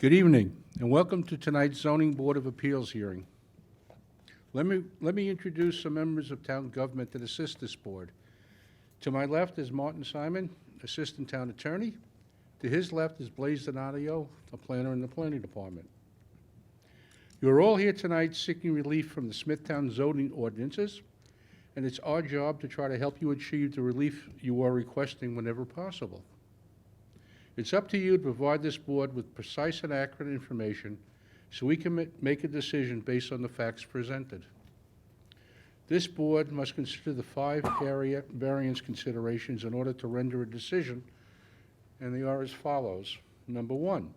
Good evening, and welcome to tonight's Zoning Board of Appeals hearing. Let me introduce some members of town government that assist this board. To my left is Martin Simon, Assistant Town Attorney. To his left is Blaise Donadio, a planner in the Planning Department. You are all here tonight seeking relief from the Smithtown zoning ordinances, and it's our job to try to help you achieve the relief you are requesting whenever possible. It's up to you to provide this board with precise and accurate information so we can make a decision based on the facts presented. This board must consider the 5 area variance considerations in order to render a decision, and they are as follows. Number 1,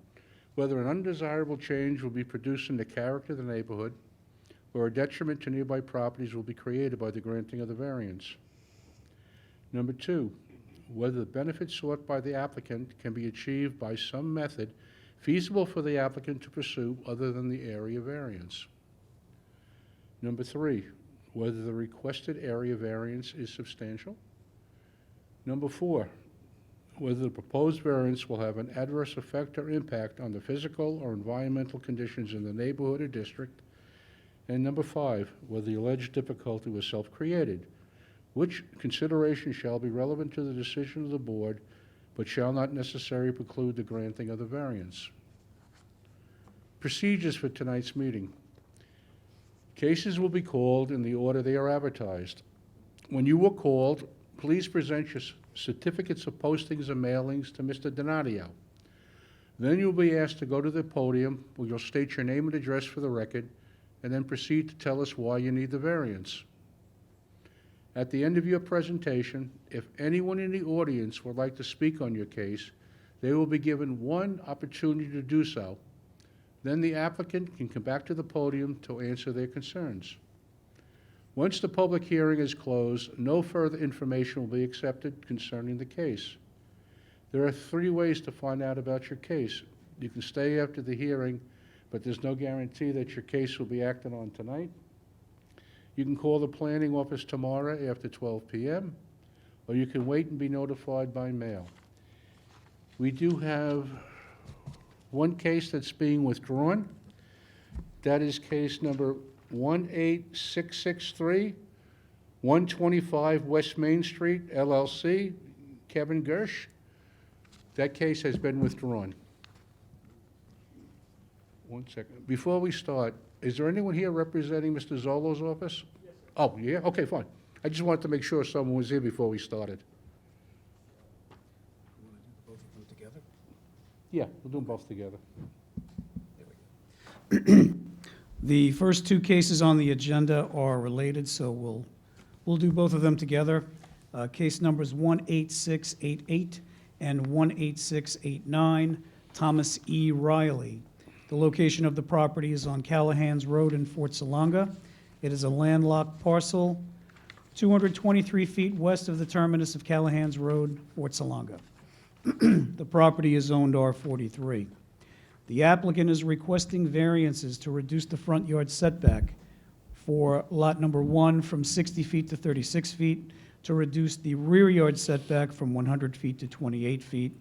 whether an undesirable change will be produced in the character of the neighborhood or a detriment to nearby properties will be created by the granting of the variance. Number 2, whether the benefits sought by the applicant can be achieved by some method feasible for the applicant to pursue other than the area variance. Number 3, whether the requested area variance is substantial. Number 4, whether the proposed variance will have an adverse effect or impact on the physical or environmental conditions in the neighborhood or district. And number 5, whether the alleged difficulty was self-created, which consideration shall be relevant to the decision of the board, but shall not necessarily preclude the granting of the variance. Procedures for tonight's meeting. Cases will be called in the order they are advertised. When you are called, please present your certificates of postings and mailings to Mr. Donadio. Then you'll be asked to go to the podium where you'll state your name and address for the record, and then proceed to tell us why you need the variance. At the end of your presentation, if anyone in the audience would like to speak on your case, they will be given one opportunity to do so. Then the applicant can come back to the podium to answer their concerns. Once the public hearing is closed, no further information will be accepted concerning the case. There are 3 ways to find out about your case. You can stay after the hearing, but there's no guarantee that your case will be acted on tonight. You can call the planning office tomorrow after 12 p.m., or you can wait and be notified by mail. We do have one case that's being withdrawn. That is case number 18663, 125 West Main Street, LLC, Kevin Gersh. That case has been withdrawn. One second. Before we start, is there anyone here representing Mr. Zolo's office? Yes, sir. Oh, yeah? Okay, fine. I just wanted to make sure someone was here before we started. You want to do both of them together? Yeah, we'll do them both together. There we go. The first 2 cases on the agenda are related, so we'll do both of them together. Case numbers 18688 and 18689, Thomas E. Riley. The location of the property is on Callahan's Road in Fort Salonga. It is a landlocked parcel, 223 feet west of the terminus of Callahan's Road, Fort Salonga. The property is zoned R43. The applicant is requesting variances to reduce the front yard setback for lot number 1 from 60 feet to 36 feet, to reduce the rear yard setback from 100 feet to 28 feet,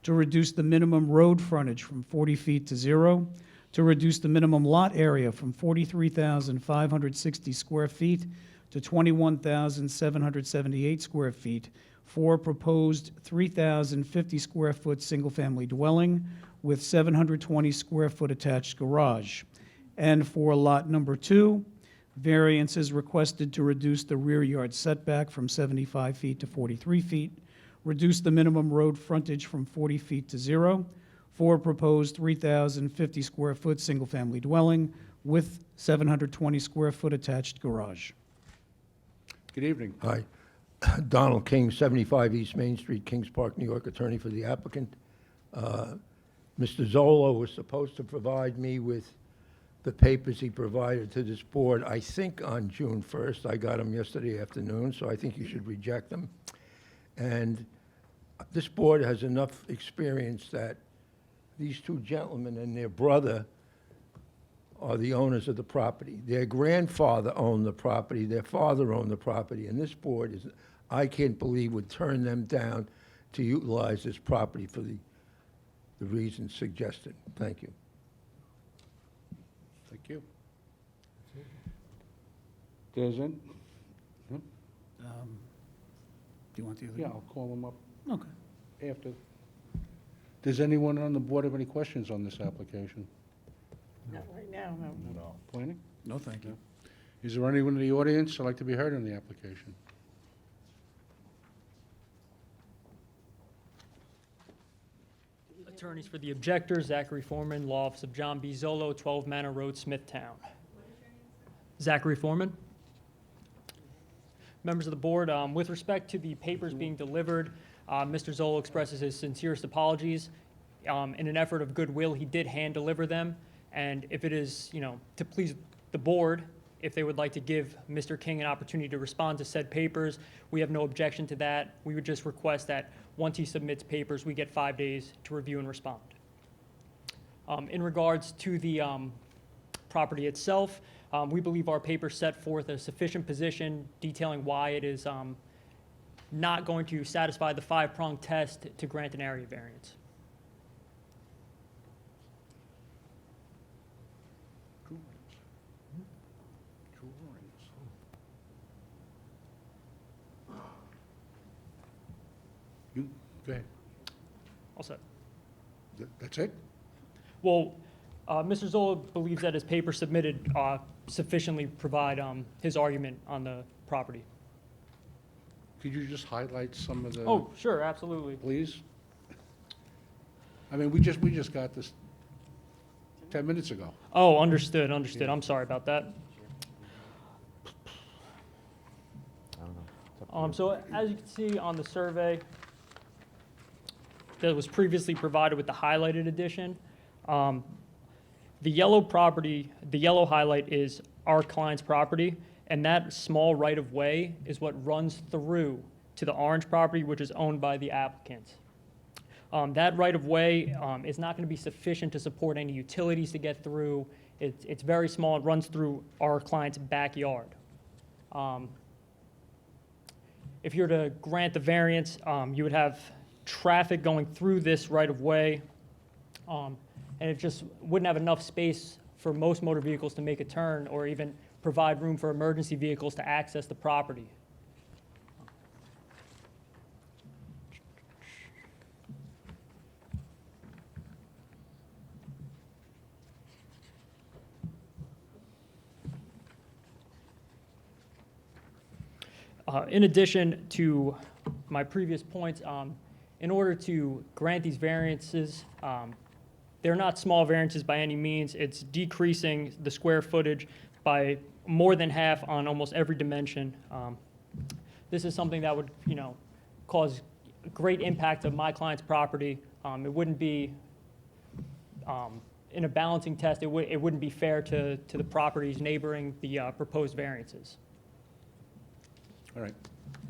to reduce the minimum road frontage from 40 feet to 0, to reduce the minimum lot area from 43,560 square feet to 21,778 square feet for a proposed 3,050 square foot single-family dwelling with 720 square foot attached garage. And for lot number 2, variance is requested to reduce the rear yard setback from 75 feet to 43 feet, reduce the minimum road frontage from 40 feet to 0 for a proposed 3,050 square foot single-family dwelling with 720 square foot attached garage. Good evening. Hi. Donald King, 75 East Main Street, Kings Park, New York, attorney for the applicant. Mr. Zolo was supposed to provide me with the papers he provided to this board, I think on June 1st. I got them yesterday afternoon, so I think you should reject them. And this board has enough experience that these 2 gentlemen and their brother are the owners of the property. Their grandfather owned the property, their father owned the property, and this board is, I can't believe, would turn them down to utilize this property for the reasons suggested. Thank you. Thank you. Doesn't, Do you want the other? yeah, I'll call them up Okay. after. Does anyone on the board have any questions on this application? Not right now, no. No. Planning? No, thank you. Is there anyone in the audience that'd like to be heard on the application? Attorneys for the objectors, Zachary Foreman, Law Office of John B. Zolo, 12 Manor Road, Smithtown. Zachary Foreman. Members of the board, with respect to the papers being delivered, Mr. Zolo expresses his sincerest apologies. In an effort of goodwill, he did hand deliver them, and if it is, to please the board, if they would like to give Mr. King an opportunity to respond to said papers, we have no objection to that. We would just request that once he submits papers, we get 5 days to review and respond. In regards to the property itself, we believe our papers set forth a sufficient position detailing why it is not going to satisfy the 5-prong test to grant an area variance. You, go ahead. All set. That's it? Well, Mr. Zola believes that his paper submitted sufficiently provide his argument on the property. Could you just highlight some of the? Oh, sure, absolutely. Please? I mean, we just got this 10 minutes ago. Oh, understood, understood. I'm sorry about that. So as you can see on the survey that was previously provided with the highlighted edition, the yellow property, the yellow highlight is our client's property, and that small right-of-way is what runs through to the orange property, which is owned by the applicant. That right-of-way is not going to be sufficient to support any utilities to get through. It's very small. It runs through our client's backyard. If you were to grant the variance, you would have traffic going through this right-of-way, and it just wouldn't have enough space for most motor vehicles to make a turn or even provide room for emergency vehicles to access the property. In addition to my previous points, in order to grant these variances, they're not small variances by any means. It's decreasing the square footage by more than half on almost every dimension. This is something that would, cause great impact of my client's property. It wouldn't be, in a balancing test, it wouldn't be fair to the properties neighboring the proposed variances. All right,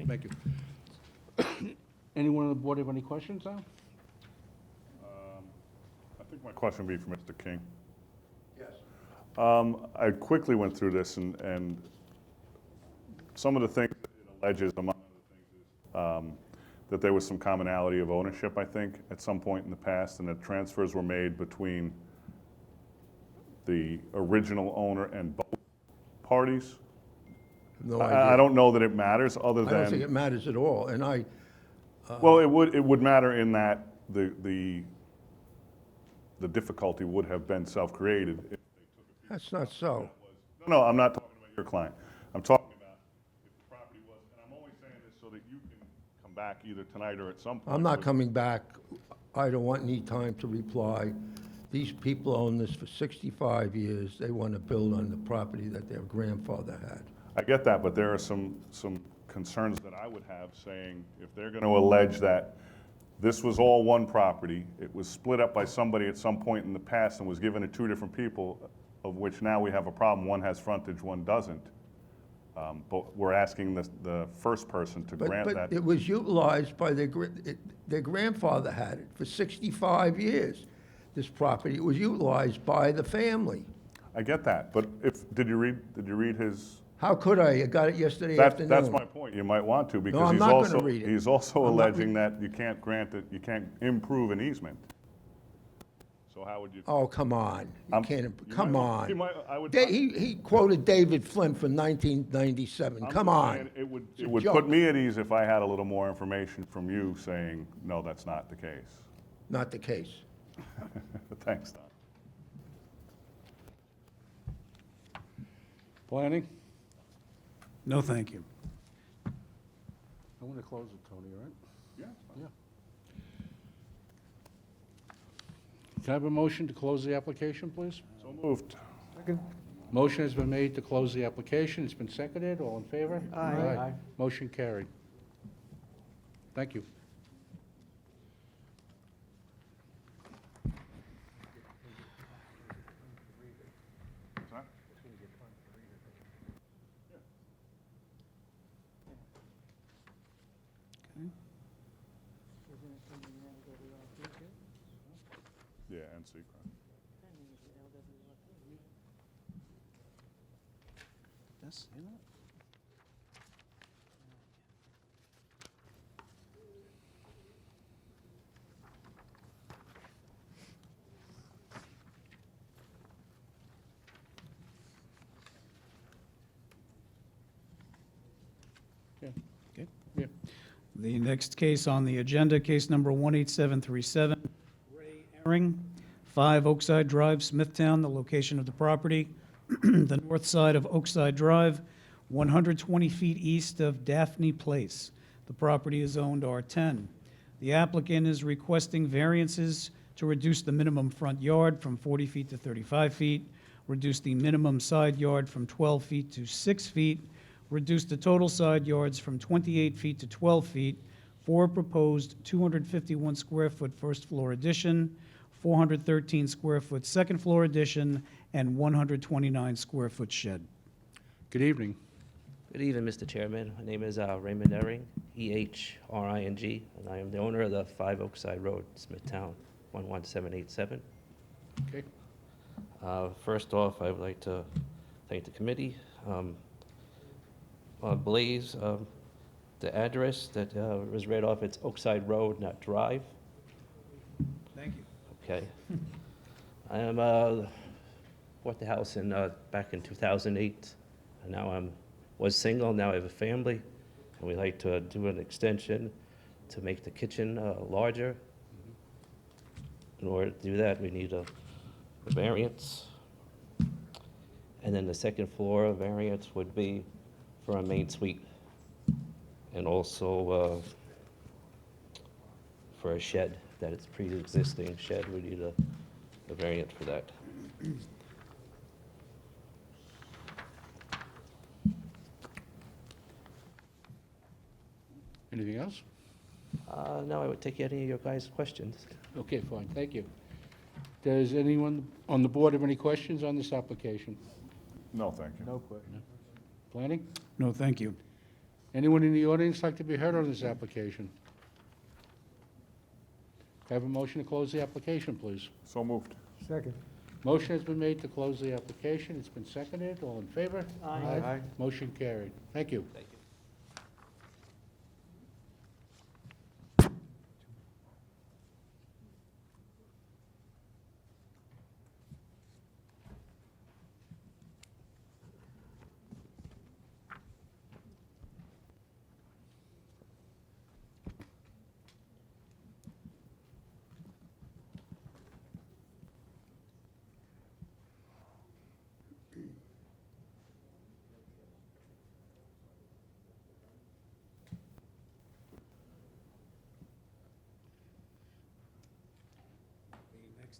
thank you. Anyone on the board have any questions now? I think my question would be for Mr. King. Yes. I quickly went through this, and some of the things that it alleges, among other things, is that there was some commonality of ownership, I think, at some point in the past, and that transfers were made between the original owner and both parties. No I idea. don't know that it matters, other I don't think it than, matters at all, and well, it would matter in that the difficulty would have been self-created if that's not so. No, I'm not talking about your client. I'm talking about if the property was, and I'm only saying this so that you can come back either tonight or at some point. I'm not coming back. I don't want any time to reply. These people own this for 65 years. They want to build on the property that their grandfather had. I get that, but there are some concerns that I would have, saying if they're going to allege that this was all one property, it was split up by somebody at some point in the past and was given to two different people, of which now we have a problem. One has frontage, one doesn't. But we're asking the first person to grant But that. it was utilized by their grandfather had it for 65 years, this property. It was utilized by the family. I get that, but did you read his? How could I? I got it yesterday That's afternoon. my point. You might want to, because I'm he's not gonna also, read it. he's also I'm not alleging that you can't grant it, you can't improve an easement. so how would you? Oh, come on. You I'm- can't, you come might- you on. might- I would. He quoted David Flynn from 1997. I'm Come just on. saying It would, It's a it would joke. put me at ease if I had a little more information from you saying, no, that's not the case. Not the case. Thanks, Don. Planning? No, thank you. I'm going to close it, Tony, all right? Yeah. Yeah. Can I have a motion to close the application, please? So moved. Motion has been made to close the application. It's been seconded. All in favor? Aye. Motion carried. Thank you. What's that? Yeah, and secret. Yes, you know. Yeah. Okay. Yeah. The next case on the agenda, case number 18737, Ray Herring, 5 Oakside Drive, Smithtown, the location of the property, the north side of Oakside Drive, 120 feet east of Daphne Place. The property is owned R10. The applicant is requesting variances to reduce the minimum front yard from 40 feet to 35 feet, reduce the minimum side yard from 12 feet to 6 feet, reduce the total side yards from 28 feet to 12 feet for a proposed 251 square foot first floor addition, 413 square foot second floor addition, and 129 square foot shed. Good evening. Good evening, Mr. Chairman. My name is Raymond Ehring, E-H-R-I-N-G, and I am the owner of the 5 Oakside Road, Smithtown, 11787. Okay. First off, I would like to thank the committee. Blaze, the address that was read off, it's Oakside Road, not Drive. Thank you. Okay. I am, bought the house back in 2008, and now was single, now I have a family, and we like to do an extension to make the kitchen larger. In order to do that, we need a variance. And then the second floor variance would be for a main suite, and also for a shed, that it's pre-existing shed, we need a variance for that. Anything else? No, I would take any of your guys' questions. Okay, fine, thank you. Does anyone on the board have any questions on this application? No, thank you. No question. Planning? No, thank you. Anyone in the audience like to be heard on this application? Can I have a motion to close the application, please? So moved. Motion has been made to close the application. It's been seconded. All in favor? Aye. Motion carried. Thank you. Thank you.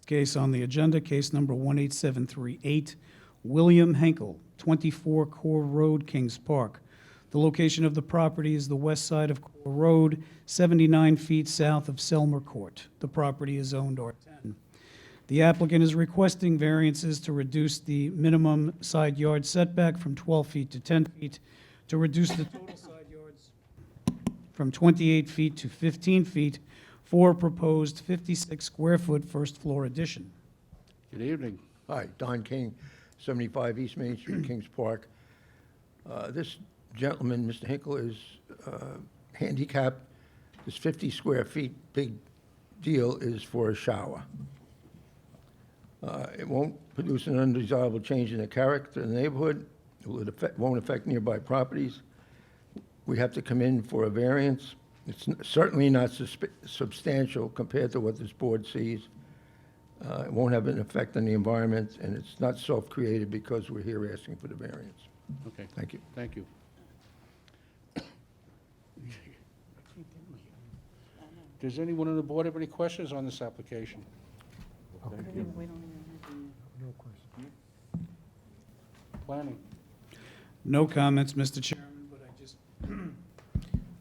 Case on the agenda, case number 18738, William Henkel, 24 Core Road, Kings Park. The location of the property is the west side of Core Road, 79 feet south of Selmer Court. The property is owned R10. The applicant is requesting variances to reduce the minimum side yard setback from 12 feet to 10 feet, to reduce the total side yards from 28 feet to 15 feet, for a proposed 56 square foot first floor addition. Good evening. Hi, Don King, 75 East Main Street, Kings Park. This gentleman, Mr. Hinkle, is handicapped. This 50 square feet big deal is for a shower. It won't produce an undesirable change in the character of the neighborhood. Won't affect nearby properties. We have to come in for a variance. It's certainly not substantial compared to what this board sees. It won't have an effect on the environment, and it's not self-created because we're here asking for the variance. Okay, Thank you. thank you. Does anyone on the board have any questions on this application? Thank you. We don't even Planning. No comments, Mr. Chairman, but I just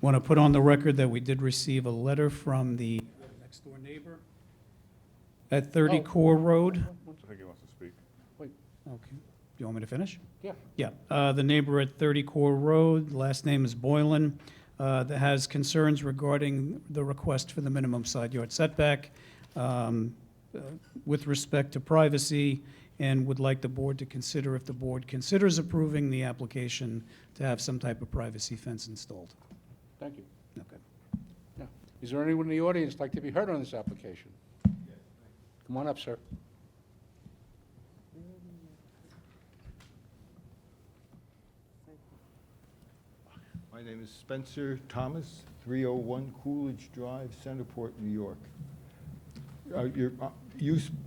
want to put on the record that we did receive a letter from the next-door neighbor at 30 Oh. Core Road. I think he wants to speak. Okay. Do you want me to finish? Yeah. Yeah. The neighbor at 30 Core Road, last name is Boylan, that has concerns regarding the request for the minimum side yard setback with respect to privacy, and would like the board to consider, if the board considers approving the application, to have some type of privacy fence installed. Thank you. Okay. Yeah. Is there anyone in the audience like to be heard on this application? Come on up, sir. My name is Spencer Thomas, 301 Coolidge Drive, Centerport, New York.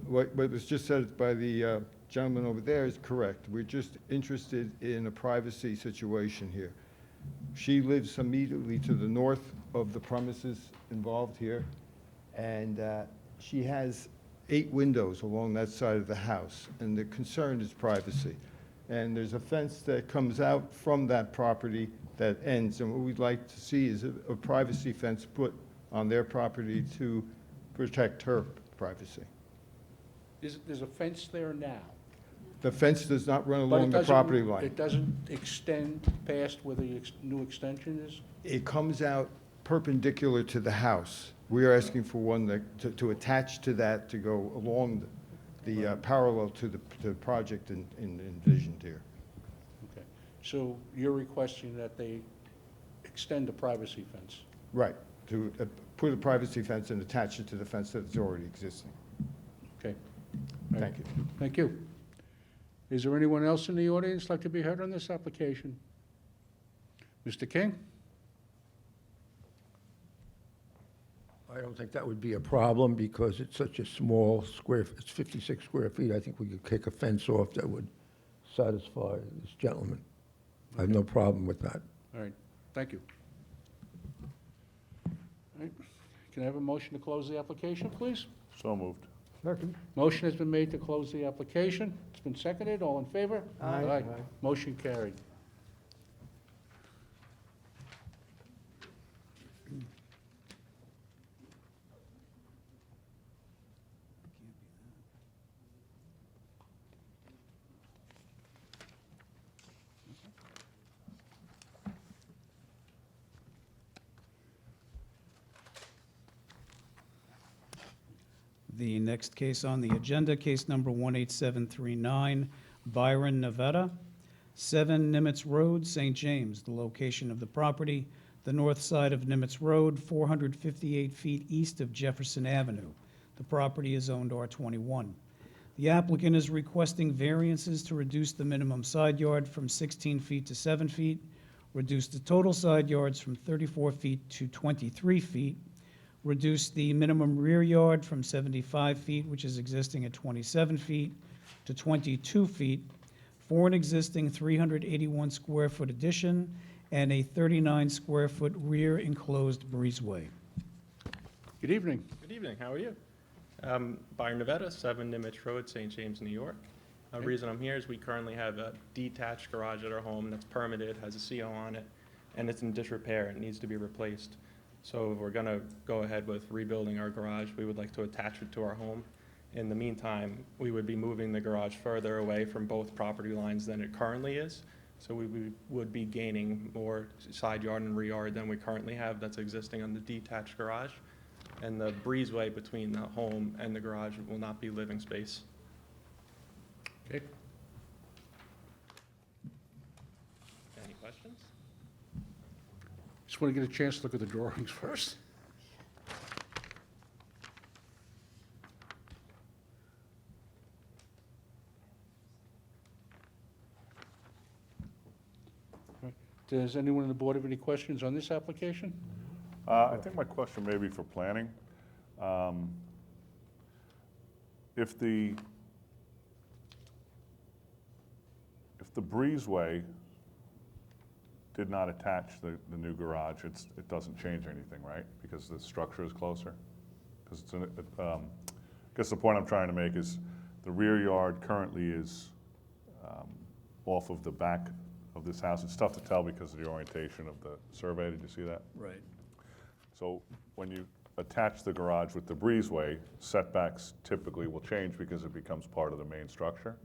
What was just said by the gentleman over there is correct. We're just interested in a privacy situation here. She lives immediately to the north of the premises involved here, and she has 8 windows along that side of the house, and the concern is privacy. And there's a fence that comes out from that property that ends, and what we'd like to see is a privacy fence put on their property to protect her privacy. There's a fence there now. The fence does not run But it along the doesn't- property line. It doesn't extend past where the new extension is? It comes out perpendicular to the house. We are asking for one that, to attach to that, to go along the parallel to the project envisioned here. Okay. So you're requesting that they extend the privacy fence? Right, to put a privacy fence and attach it to the fence that's already existing. Okay. All right. Thank you. Thank you. Is there anyone else in the audience like to be heard on this application? Mr. King? I don't think that would be a problem because it's such a small it's 56 square feet. I think we could kick a fence off that would satisfy this gentleman. I have no problem with that. All right, thank you. All right, can I have a motion to close the application, please? So moved. Motion has been made to close the application. It's been seconded. All in favor? Aye. Motion carried. The next case on the agenda, case number 18739, Byron, Nevada, 7 Nimitz Road, St. James. The location of the property, the north side of Nimitz Road, 458 feet east of Jefferson Avenue. The property is owned R21. The applicant is requesting variances to reduce the minimum side yard from 16 feet to 7 feet, reduce the total side yards from 34 feet to 23 feet, reduce the minimum rear yard from 75 feet, which is existing at 27 feet, to 22 feet, for an existing 381 square foot addition and a 39 square foot rear enclosed breezeway. Good evening. Good evening, how are you? Byron, Nevada, 7 Nimitz Road, St. James, New York. The Okay. reason I'm here is we currently have a detached garage at our home that's permitted, has a CO on it, and it's in disrepair, it needs to be replaced. So if we're gonna go ahead with rebuilding our garage, we would like to attach it to our home. In the meantime, we would be moving the garage further away from both property lines than it currently is. So we would be gaining more side yard and rear yard than we currently have that's existing on the detached garage. And the breezeway between the home and the garage will not be living space. Okay. Any questions? Just want to get a chance to look at the drawings first. Does anyone on the board have any questions on this application? I think my question may be for planning. If the breezeway did not attach the new garage, it doesn't change anything, right? Because the structure is closer? Because it's, I guess the point I'm trying to make is the rear yard currently is off of the back of this house. It's tough to tell because of the orientation of the survey. Did you see that? Right. So when you attach the garage with the breezeway, setbacks typically will change because it becomes part of the main structure.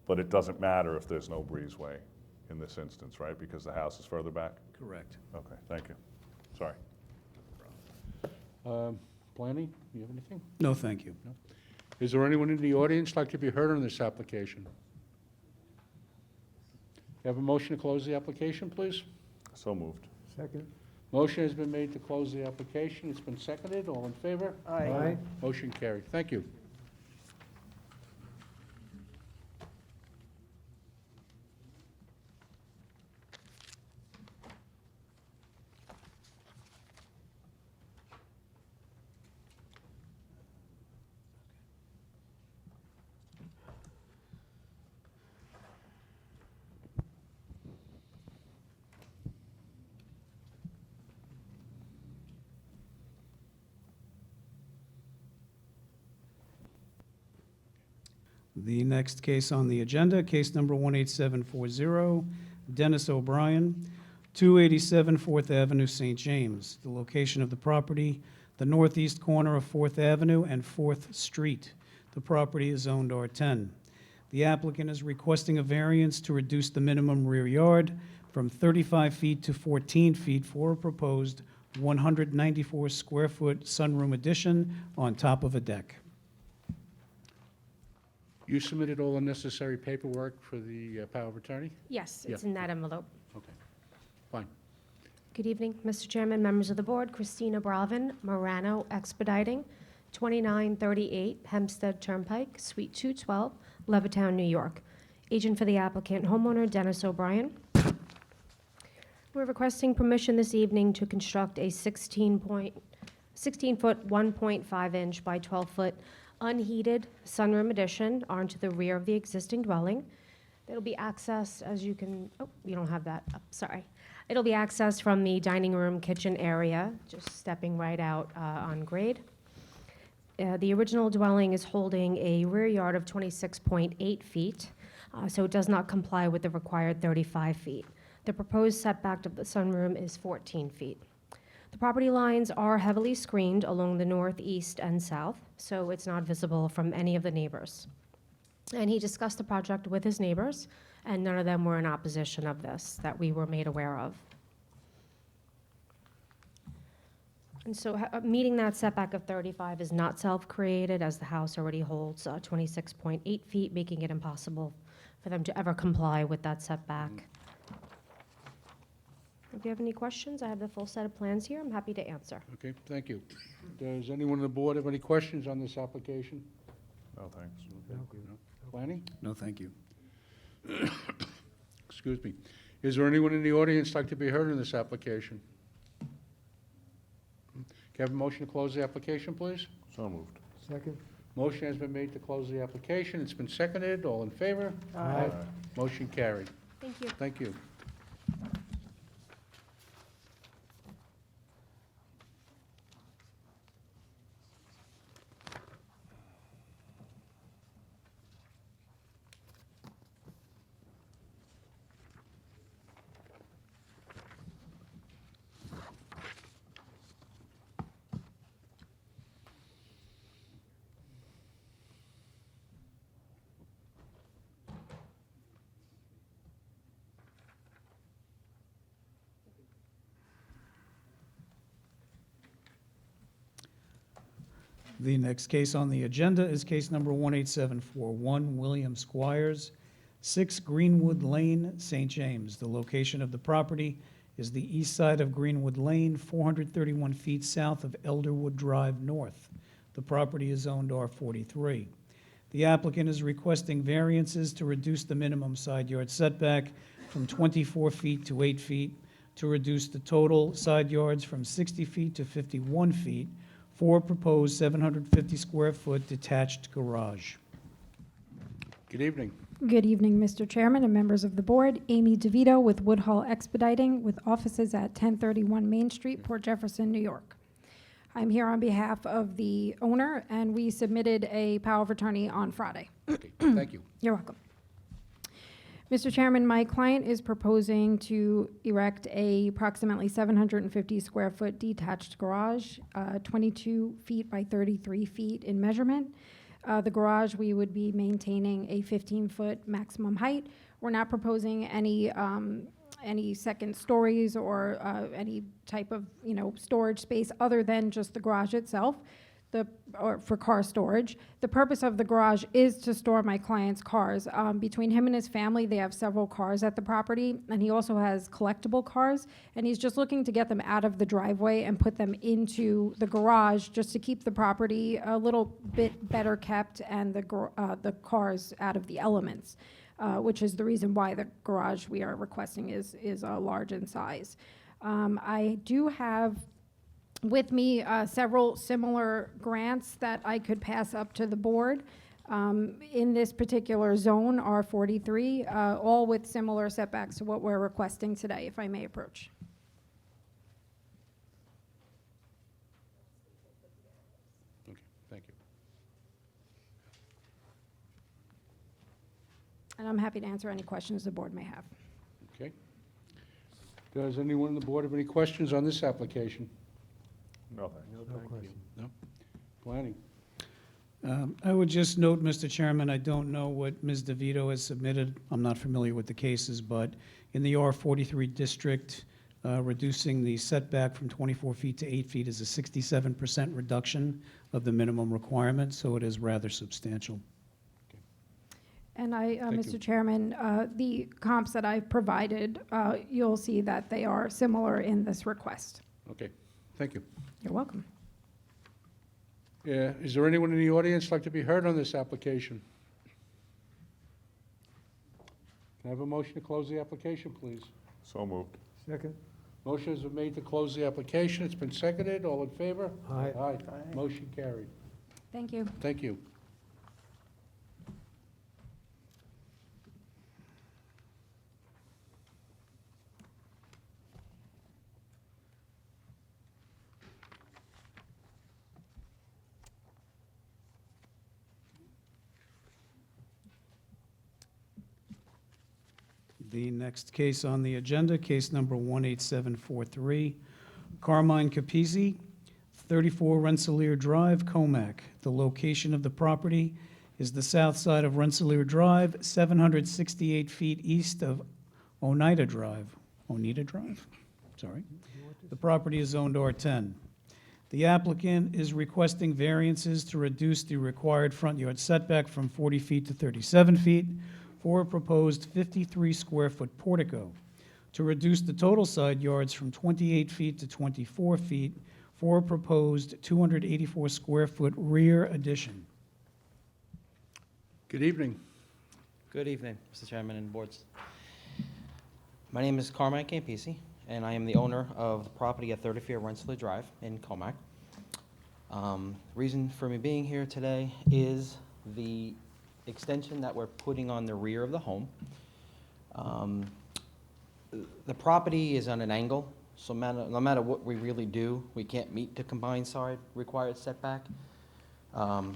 But it doesn't matter if there's no breezeway in this instance, right? Because the house is further back? Correct. Okay, thank you. Sorry. Planning, you have anything? No, thank you. Is there anyone in the audience like to be heard on this application? Have a motion to close the application, please? So moved. Second. Motion has been made to close the application. It's been seconded. All in favor? Aye. Motion carried. Thank you. The next case on the agenda, case number 18740, Dennis O'Brien, 287 4th Avenue, St. James. The location of the property, the northeast corner of 4th Avenue and 4th Street. The property is zoned R10. The applicant is requesting a variance to reduce the minimum rear yard from 35 feet to 14 feet for a proposed 194-square-foot sunroom addition on top of a deck. You submitted all the necessary paperwork for the power of attorney? Yes, it's Yeah. in that envelope. Okay, fine. Good evening, Mr. Chairman, members of the board. Christina Bravin, Morano Expediting, 2938 Hempstead Turnpike, Suite 212, Levittown, New York. Agent for the applicant, homeowner Dennis O'Brien. We're requesting permission this evening to construct a 16-foot, 1.5-inch by 12-foot unheated sunroom addition onto the rear of the existing dwelling. It'll be accessed, as you can, oh, you don't have that up, sorry. It'll be accessed from the dining room kitchen area, just stepping right out on grade. The original dwelling is holding a rear yard of 26.8 feet, so it does not comply with the required 35 feet. The proposed setback of the sunroom is 14 feet. The property lines are heavily screened along the north, east, and south, so it's not visible from any of the neighbors. And he discussed the project with his neighbors, and none of them were in opposition of this that we were made aware of. And so meeting that setback of 35 is not self-created, as the house already holds 26.8 feet, making it impossible for them to ever comply with that setback. If you have any questions, I have the full set of plans here. I'm happy to answer. Okay, thank you. Does anyone on the board have any questions on this application? No, thanks. No? Planning? No, thank you. Excuse me. Is there anyone in the audience like to be heard in this application? Can I have a motion to close the application, please? So moved. Second. Motion has been made to close the application. It's been seconded. All in favor? Aye. Motion carried. Thank you. Thank you. The next case on the agenda is case number 18741, William Squires, 6 Greenwood Lane, St. James. The location of the property is the east side of Greenwood Lane, 431 feet south of Elderwood Drive North. The property is zoned R43. The applicant is requesting variances to reduce the minimum side yard setback from 24 feet to 8 feet to reduce the total side yards from 60 feet to 51 feet for a proposed 750 square foot detached garage. Good evening. Good evening, Mr. Chairman and members of the board. Amy DeVito with Woodhull Expediting with offices at 1031 Main Street, Port Jefferson, New York. I'm here on behalf of the owner, and we submitted a power of attorney on Friday. Okay, thank you. You're welcome. Mr. Chairman, my client is proposing to erect a approximately 750 square foot detached garage, 22 feet by 33 feet in measurement. The garage, we would be maintaining a 15-foot maximum height. We're not proposing any second stories or any type of, storage space other than just the garage itself, or for car storage. The purpose of the garage is to store my client's cars. Between him and his family, they have several cars at the property, and he also has collectible cars, and he's just looking to get them out of the driveway and put them into the garage just to keep the property a little bit better kept and the cars out of the elements, which is the reason why the garage we are requesting is large in size. I do have with me several similar grants that I could pass up to the board in this particular zone, R43, all with similar setbacks to what we're requesting today, if I may approach. Okay, thank you. And I'm happy to answer any questions the board may have. Okay. Does anyone on the board have any questions on this application? No, thanks. No? Planning? I would just note, Mr. Chairman, I don't know what Ms. DeVito has submitted. I'm not familiar with the cases, but in the R43 district, reducing the setback from 24 feet to 8 feet is a 67% reduction of the minimum requirement, so it is rather substantial. And I, Thank you. Mr. Chairman, the comps that I've provided, you'll see that they are similar in this request. Okay, thank you. You're welcome. Yeah, is there anyone in the audience like to be heard on this application? Can I have a motion to close the application, please? So moved. Second? Motion has been made to close the application. It's been seconded. All in favor? Aye. Aye. Motion carried. Thank you. Thank you. The next case on the agenda, case number 18743, Carmine Capizzi, 34 Rensselaer Drive, Comac. The location of the property is the south side of Rensselaer Drive, 768 feet east of Oneida Drive. Sorry. The property is zoned R10. The applicant is requesting variances to reduce the required front yard setback from 40 feet to 37 feet for a proposed 53 square foot portico, to reduce the total side yards from 28 feet to 24 feet for a proposed 284 square foot rear addition. Good evening. Good evening, Mr. Chairman and boards. My name is Carmine Campisi, and I am the owner of the property at 34 Rensselaer Drive in Comac. Reason for me being here today is the extension that we're putting on the rear of the home. The property is on an angle, so no matter what we really do, we can't meet the combined side required setback. I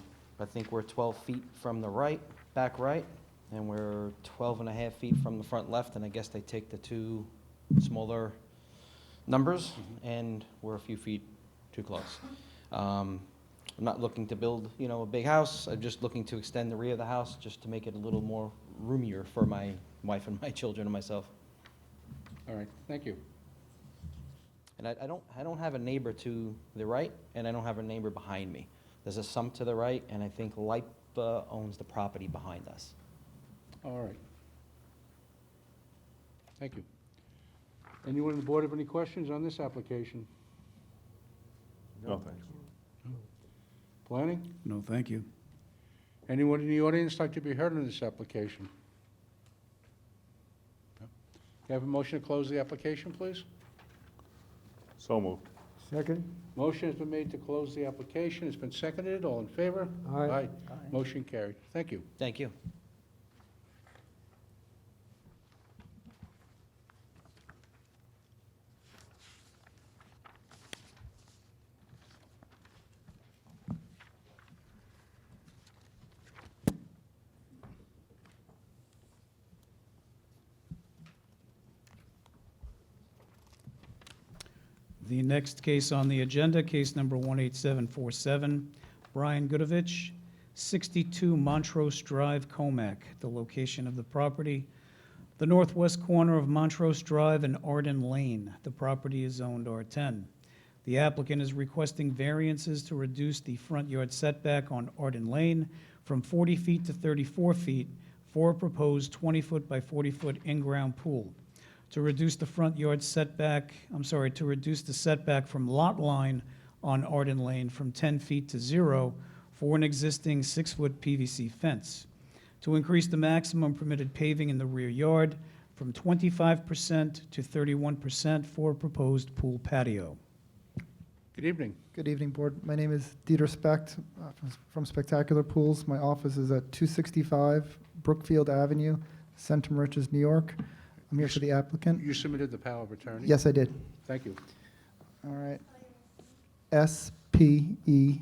think we're 12 feet from the back right, and we're 12 and a half feet from the front left, and I guess they take the two smaller numbers, and we're a few feet too close. I'm not looking to build, a big house. I'm just looking to extend the rear of the house just to make it a little more roomier for my wife and my children and myself. All right, thank you. And I don't have a neighbor to the right, and I don't have a neighbor behind me. There's a sump to the right, and I think LIPA owns the property behind us. All right. Thank you. Anyone on the board have any questions on this application? No, thanks. Planning? No, thank you. Anyone in the audience like to be heard on this application? No? you have a motion to close the application, please? So moved. Second? Motion has been made to close the application. It's been seconded. All in favor? Aye. Motion carried. Thank you. Thank you. The next case on the agenda, case number 18747, Brian Goodovich, 62 Montrose Drive, Comac. The location of the property, the northwest corner of Montrose Drive and Arden Lane. The property is zoned R10. The applicant is requesting variances to reduce the front yard setback on Arden Lane from 40 feet to 34 feet for a proposed 20-foot by 40-foot in-ground pool. To reduce the front yard setback, to reduce the setback from lot line on Arden Lane from 10 feet to 0 for an existing 6-foot PVC fence. To increase the maximum permitted paving in the rear yard from 25% to 31% for a proposed pool patio. Good evening. Good evening, Board. My name is Dieter Specht from Spectacular Pools. My office is at 265 Brookfield Avenue, Centum Riches, New York. I'm here for the applicant. You submitted the power of attorney? Yes, I did. Thank you. All right. SPECHT.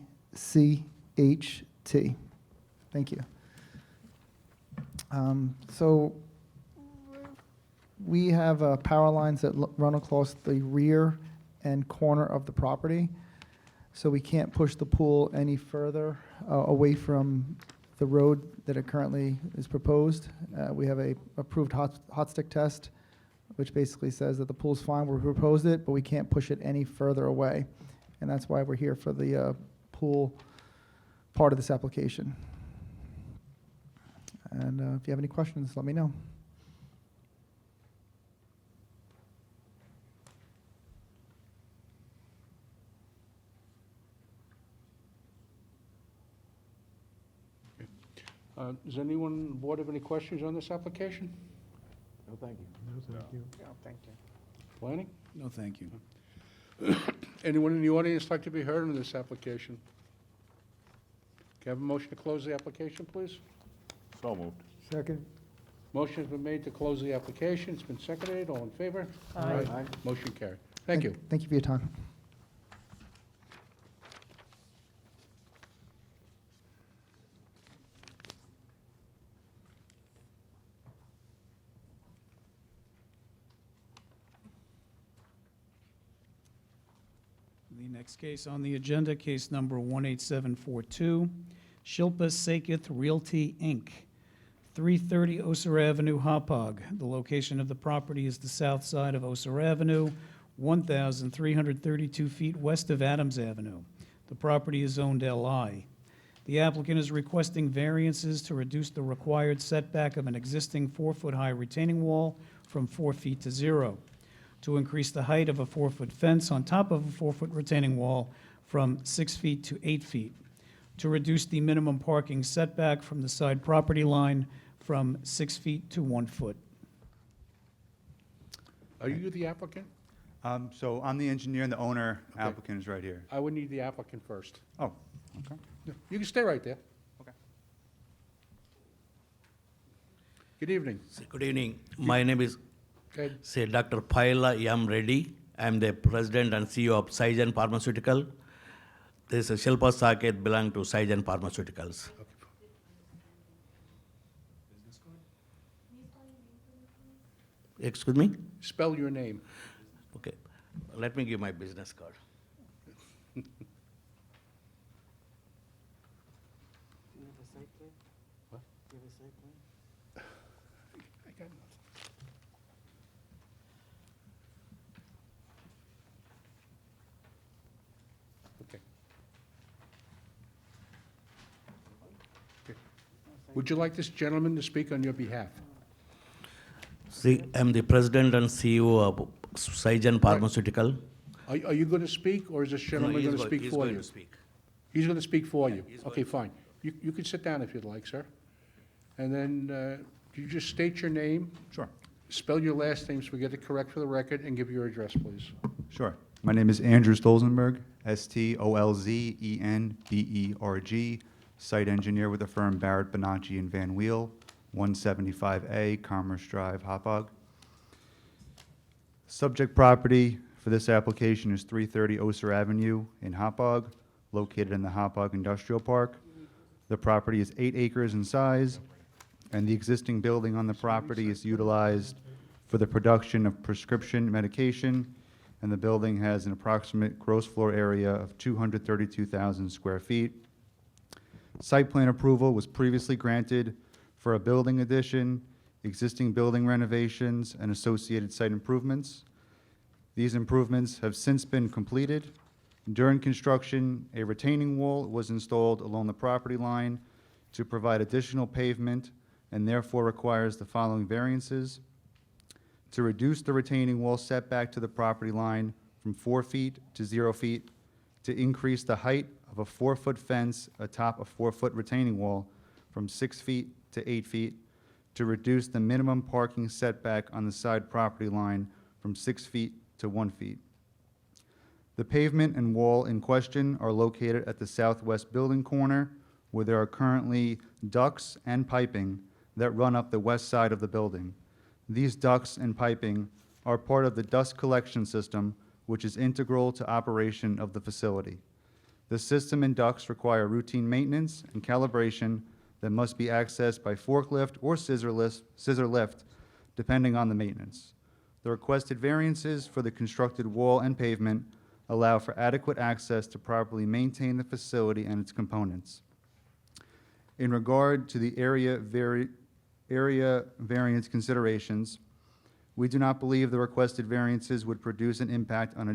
Thank you. So we have power lines that run across the rear and corner of the property. So we can't push the pool any further away from the road that it currently is proposed. We have a approved hot stick test, which basically says that the pool's fine, we proposed it, but we can't push it any further away. And that's why we're here for the pool part of this application. And if you have any questions, let me know. Does anyone on the board have any questions on this application? No, thank you. No, thank you. No, thank you. Planning? No, thank you. Anyone in the audience like to be heard on this application? Can I have a motion to close the application, please? So moved. Second? Motion has been made to close the application. It's been seconded. All in favor? Aye. Motion carried. Thank you. Thank you for your time. The next case on the agenda, case number 18742, Shilpa Saketh Realty, Inc., 330 Osir Avenue, Hauppauge. The location of the property is the south side of Osir Avenue, 1,332 feet west of Adams Avenue. The property is zoned LI. The applicant is requesting variances to reduce the required setback of an existing 4-foot-high retaining wall from 4 feet to 0, to increase the height of a 4-foot fence on top of a 4-foot retaining wall from 6 feet to 8 feet, to reduce the minimum parking setback from the side property line from 6 feet to 1 foot. Are you the applicant? So I'm the engineer and the owner, Okay. applicant is right here. I would need the applicant first. Oh, okay. You can stay right there. Okay. Good evening. Good evening. My name is Go ahead. Dr. Paila M. Reddy. I am the president and CEO of Saijan Pharmaceutical. This is Shilpa Saketh belong to Saijan Pharmaceuticals. Excuse me? Spell your name. Okay. Let me give my business card. You have a site plan? What? You have a site plan? I got nothing. Okay. Okay. Would you like this gentleman to speak on your behalf? See, I'm the president and CEO of Saijan Pharmaceutical. Are you going to speak, or is this gentleman going to speak He's for going you? to speak. He's going to speak for you? he's Okay, going to fine. You can sit down if you'd like, sir. And then, you just state your name, Sure. spell your last name so we get it correct for the record, and give your address, please. Sure. My name is Andrew Stolzenberg, Stolzenberg, site engineer with the firm Barrett, Bonacci, and Van Weel, 175A Commerce Drive, Hauppauge. Subject property for this application is 330 Oser Avenue in Hauppauge, located in the Hauppauge Industrial Park. The property is 8 acres in size, and the existing building on the property is utilized for the production of prescription medication, and the building has an approximate gross floor area of 232,000 square feet. Site plan approval was previously granted for a building addition, existing building renovations, and associated site improvements. These improvements have since been completed. During construction, a retaining wall was installed along the property line to provide additional pavement and therefore requires the following variances: to reduce the retaining wall setback to the property line from 4 feet to 0 feet, to increase the height of a 4-foot fence atop a 4-foot retaining wall from 6 feet to 8 feet, to reduce the minimum parking setback on the side property line from 6 feet to 1 feet. The pavement and wall in question are located at the southwest building corner, where there are currently ducts and piping that run up the west side of the building. These ducts and piping are part of the dust collection system, which is integral to operation of the facility. The system and ducts require routine maintenance and calibration that must be accessed by forklift or scissor lift, depending on the maintenance. The requested variances for the constructed wall and pavement allow for adequate access to properly maintain the facility and its components. In regard to the area variance considerations, we do not believe the requested variances would produce an impact on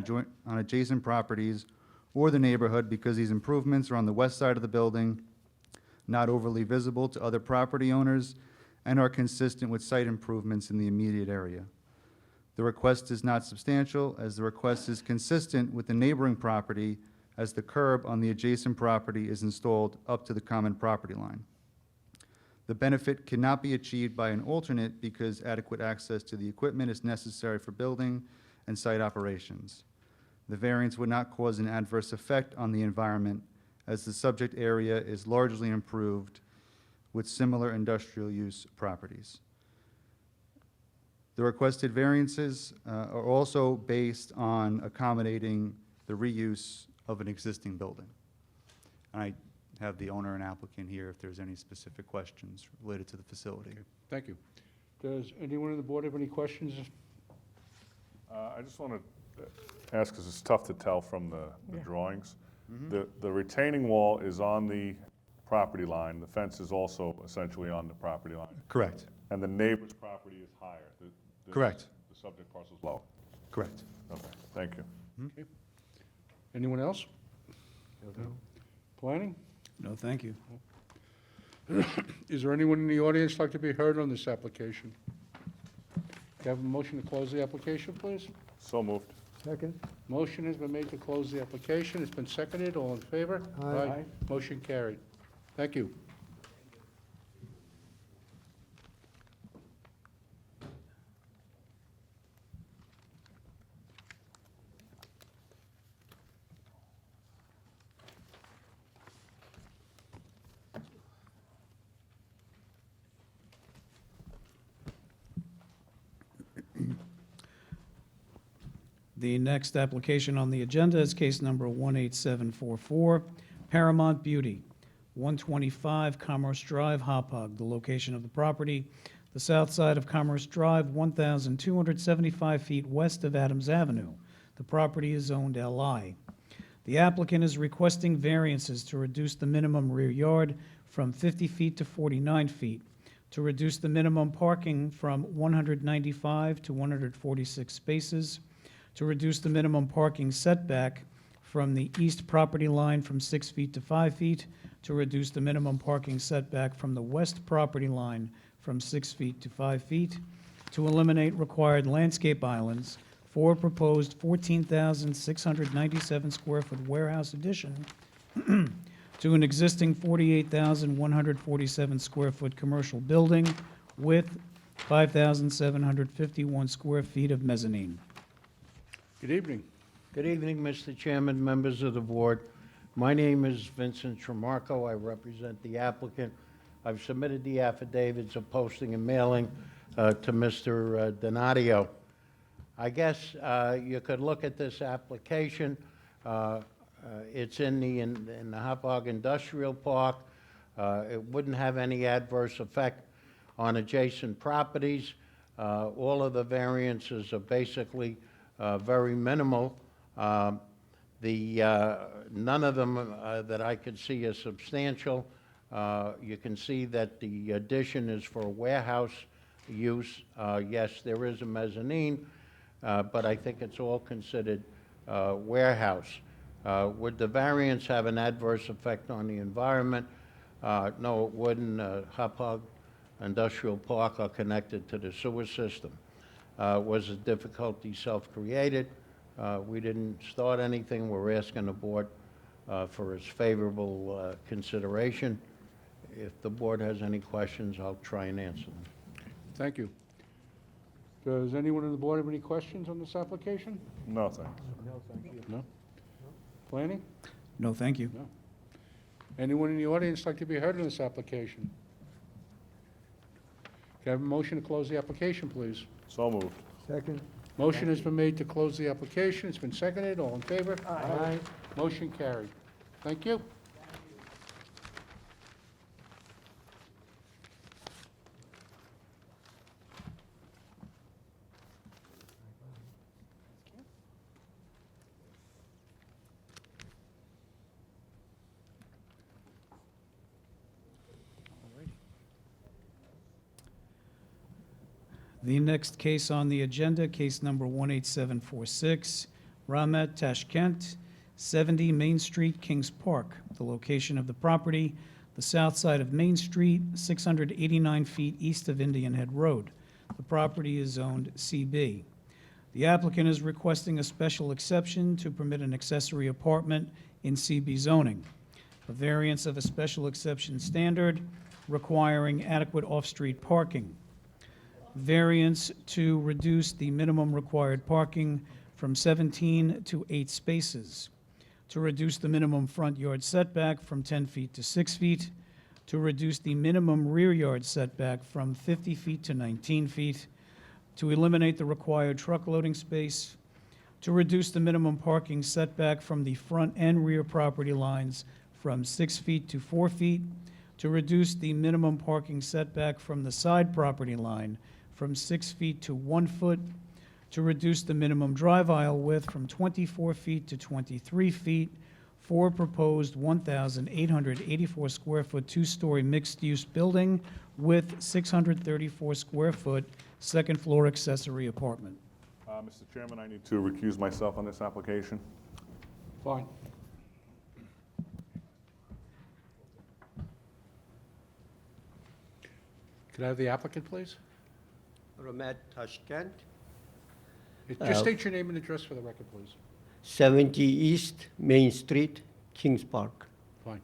adjacent properties or the neighborhood, because these improvements are on the west side of the building, not overly visible to other property owners, and are consistent with site improvements in the immediate area. The request is not substantial, as the request is consistent with the neighboring property, as the curb on the adjacent property is installed up to the common property line. The benefit cannot be achieved by an alternate because adequate access to the equipment is necessary for building and site operations. The variance would not cause an adverse effect on the environment, as the subject area is largely improved with similar industrial use properties. The requested variances are also based on accommodating the reuse of an existing building. I have the owner and applicant here if there's any specific questions related to the facility. Thank you. Does anyone on the board have any questions? I just want to ask, because it's tough to tell from the drawings. The retaining wall is on the property line. The fence is also essentially on the property line. Correct. And the neighbor's property is higher. Correct. The subject parcel is lower. Correct. Okay, thank you. Okay. Anyone else? Planning? No, thank you. Is there anyone in the audience like to be heard on this application? Do you have a motion to close the application, please? So moved. Second? Motion has been made to close the application. It's been seconded. All in favor? Aye. Motion carried. Thank you. The next application on the agenda is case number 18744, Paramount Beauty, 125 Commerce Drive, Hauppauge. The location of the property, the south side of Commerce Drive, 1,275 feet west of Adams Avenue. The property is zoned LI. The applicant is requesting variances to reduce the minimum rear yard from 50 feet to 49 feet, to reduce the minimum parking from 195 to 146 spaces, to reduce the minimum parking setback from the east property line from 6 feet to 5 feet, to reduce the minimum parking setback from the west property line from 6 feet to 5 feet, to eliminate required landscape islands for proposed 14,697 square foot warehouse addition to an existing 48,147 square foot commercial building with 5,751 square feet of mezzanine. Good evening. Good evening, Mr. Chairman, members of the board. My name is Vincent Tremarco. I represent the applicant. I've submitted the affidavits of posting and mailing to Mr. Donadio. I guess you could look at this application. It's in the Hauppauge Industrial Park. It wouldn't have any adverse effect on adjacent properties. All of the variances are basically very minimal. None of them that I could see are substantial. You can see that the addition is for warehouse use. Yes, there is a mezzanine, but I think it's all considered warehouse. Would the variance have an adverse effect on the environment? No, it wouldn't. Hauppauge Industrial Park are connected to the sewer system. Was the difficulty self-created? We didn't start anything. We're asking the board for its favorable consideration. If the board has any questions, I'll try and answer them. Thank you. Does anyone on the board have any questions on this application? No, thanks. No? Planning? No, thank you. No. Anyone in the audience like to be heard on this application? Can I have a motion to close the application, please? So moved. Second? Motion has been made to close the application. It's been seconded. All in favor? Aye. Motion carried. Thank you. The next case on the agenda, case number 18746, Ramet Tashkent, 70 Main Street, Kings Park. The location of the property, the south side of Main Street, 689 feet east of Indian Head Road. The property is zoned CB. The applicant is requesting a special exception to permit an accessory apartment in CB zoning. A variance of a special exception standard requiring adequate off-street parking. Variance to reduce the minimum required parking from 17 to 8 spaces, to reduce the minimum front yard setback from 10 feet to 6 feet, to reduce the minimum rear yard setback from 50 feet to 19 feet, to eliminate the required truck loading space, to reduce the minimum parking setback from the front and rear property lines from 6 feet to 4 feet, to reduce the minimum parking setback from the side property line from 6 feet to 1 foot, to reduce the minimum drive aisle width from 24 feet to 23 feet for proposed 1,884 square foot, two-story mixed-use building with 634 square foot, second floor accessory apartment. Mr. Chairman, I need to recuse myself on this application. Fine. Could I have the applicant, please? Ramet Tashkent, Just state your name and address for the record, please. 70 East Main Street, Kings Park. Fine.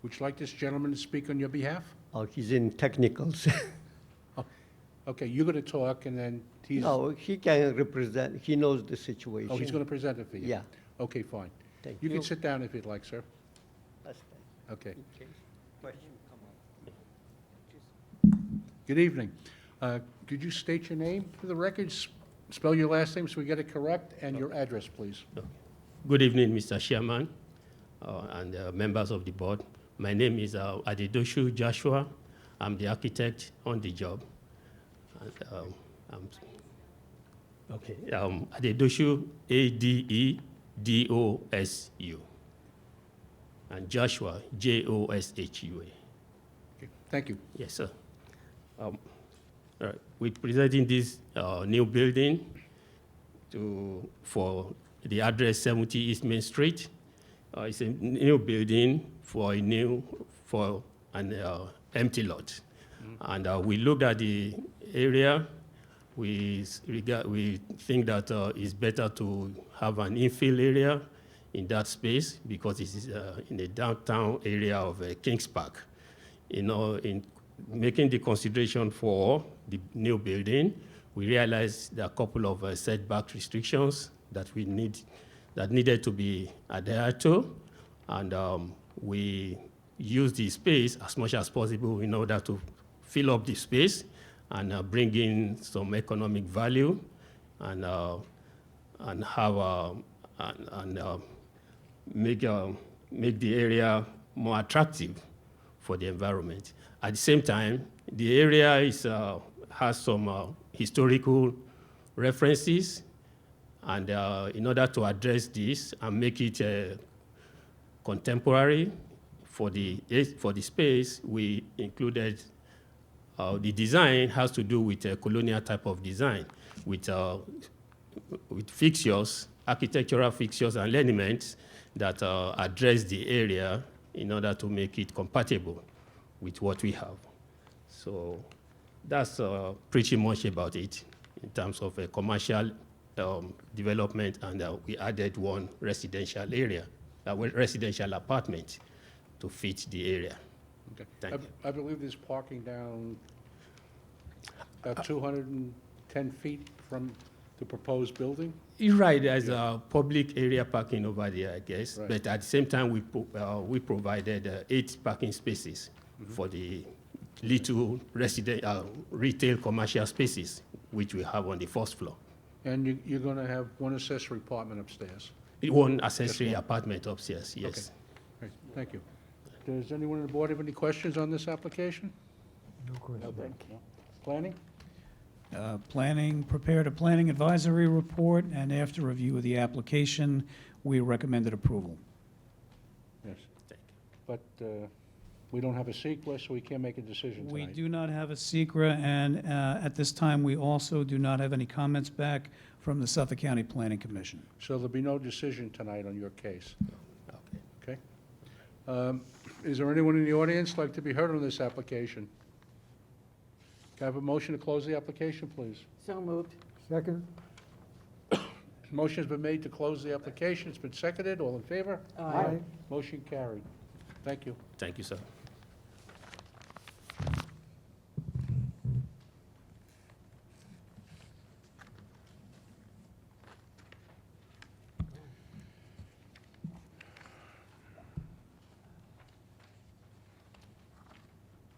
Would you like this gentleman to speak on your behalf? Oh, he's in technicals. Okay, you're going to talk, and then he's... No, he can represent, he knows the situation. Oh, he's going to present it for you? Yeah. Okay, fine. Thank You you. can sit down if you'd like, sir. That's fine. Okay. Okay. Question, come on. Good evening. Could you state your name for the record, spell your last name so we get it correct, and your address, please? Good evening, Mr. Chairman and members of the board. My name is Adedoshu Joshua. I'm the architect on the job. And, Adedoshu, Adedosu, and Joshua, Joshua. Okay, thank you. Yes, sir. All right. We're presenting this new building for the address 70 East Main Street. It's a new building for an empty lot. And we looked at the area. We think that it's better to have an infill area in that space because it is in the downtown area of Kings Park. You know, in making the consideration for the new building, we realized there are a couple of setback restrictions that needed to be adhered to, and we use the space as much as possible in order to fill up the space and bring in some economic value and have make the area more attractive for the environment. At the same time, the area has some historical references, and in order to address this and make it contemporary for the space, we included the design has to do with a colonial type of design with fixtures, architectural fixtures and elements that address the area in order to make it compatible with what we have. So that's pretty much about it in terms of a commercial development, and we added one residential area, residential apartment to fit the area. Okay. Thank you. I believe there's parking down about 210 feet from the proposed building? You're right, there's a public area parking over there, I guess. Right. But at the same time, we provided 8 parking spaces for the little retail commercial spaces, which we have on the first floor. And you're going to have one accessory apartment upstairs? One accessory one. apartment upstairs, yes. Okay. Thank you. Does anyone on the board have any questions on this application? No question. Planning? Planning prepared a planning advisory report, and after review of the application, we recommended approval. Yes. But we don't have a CEQA, so we can't make a decision tonight. We do not have a secret, and at this time, we also do not have any comments back from the Suffolk County Planning Commission. So there'll be no decision tonight on your case? Okay. Is there anyone in the audience like to be heard on this application? Can I have a motion to close the application, please? So moved. Second? Motion's been made to close the application. It's been seconded. All in favor? Aye. Motion carried. Thank you. Thank you, sir.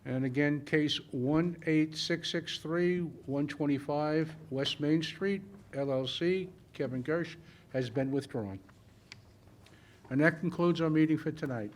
And again, case 18663, 125 West Main Street, LLC, Kevin Gersh, has been withdrawn. And that concludes our meeting for tonight.